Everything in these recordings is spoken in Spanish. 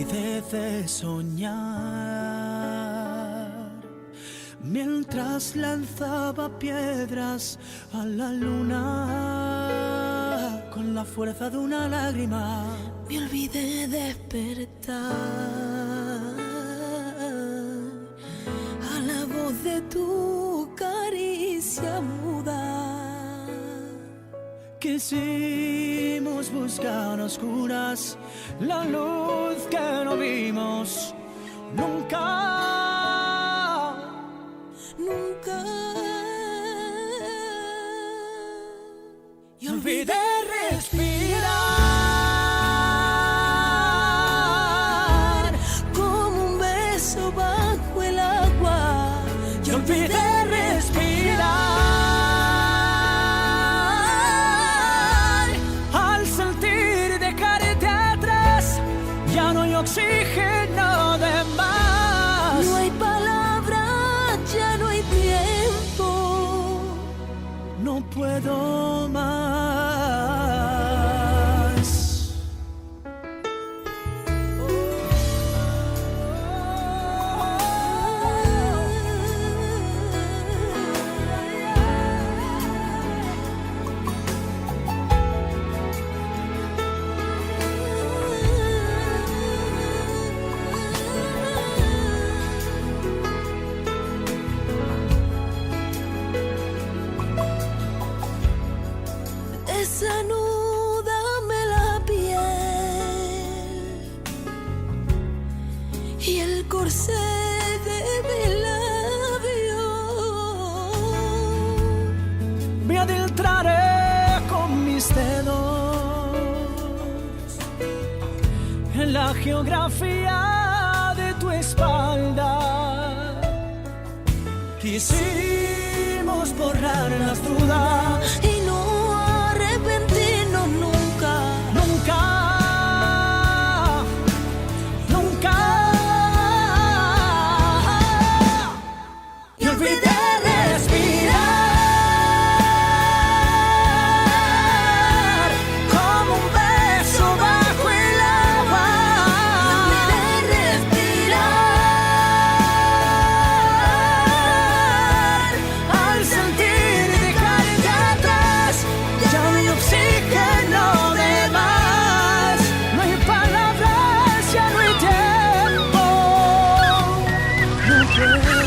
olvidé de soñar mientras lanzaba piedras a la luna con la fuerza de una lágrima. Me olvidé de despertar a la voz de tu caricia muda. Quisimos buscar a oscuras la luz que no vimos nunca. Nunca. Y olvidé respirar como un beso bajo el agua. Y olvidé respirar al sentir dejarte atrás. Ya no hay oxígeno de más. No hay palabras, ya no hay tiempo. No puedo más. Desanúdame la piel y el corsé de mi labio. Me adentraré con mis dedos en la geografía de tu espalda. Quisimos borrar las dudas Y no arrepentirnos nunca. nunca, nunca. Y olvidé respirar como un beso bajo el agua. De respirar Al sentir dejarte atrás, ya no hay oxígeno de más. No hay palabras, ya no hay tiempo. No puedo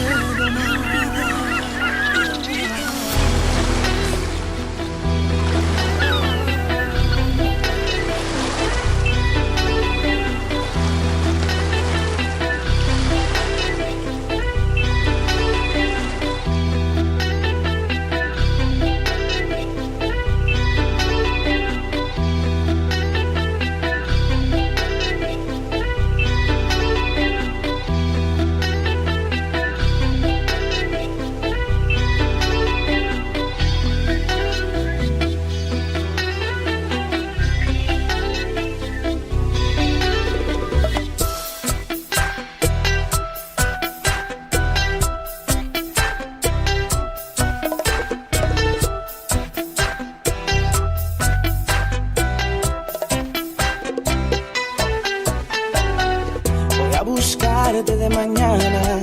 Voy a buscarte de mañana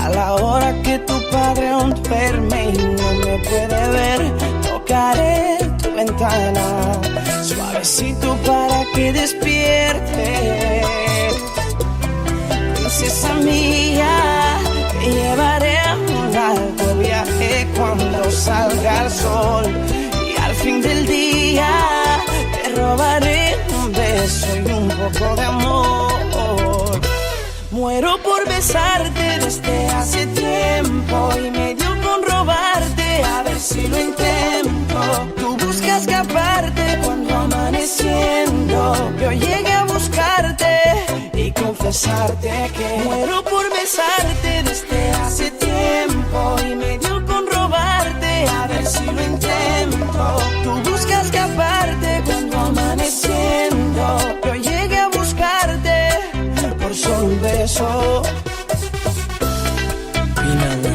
a la hora que tu padre aún duerme y no me puede ver. Tocaré tu ventana suavecito para que despierte. Princesa mía, te llevaré a un largo viaje cuando salga el sol y al fin del día te robaré un beso y un poco de amor. Muero por besarte desde hace tiempo y me dio con robarte, a ver si lo intento. Tú buscas escaparte cuando amaneciendo yo llegué a buscarte y confesarte que muero por besarte desde hace tiempo y me dio con robarte, a ver si lo intento. Tú buscas escaparte cuando amaneciendo yo llegué a buscarte por solo un beso. Y nada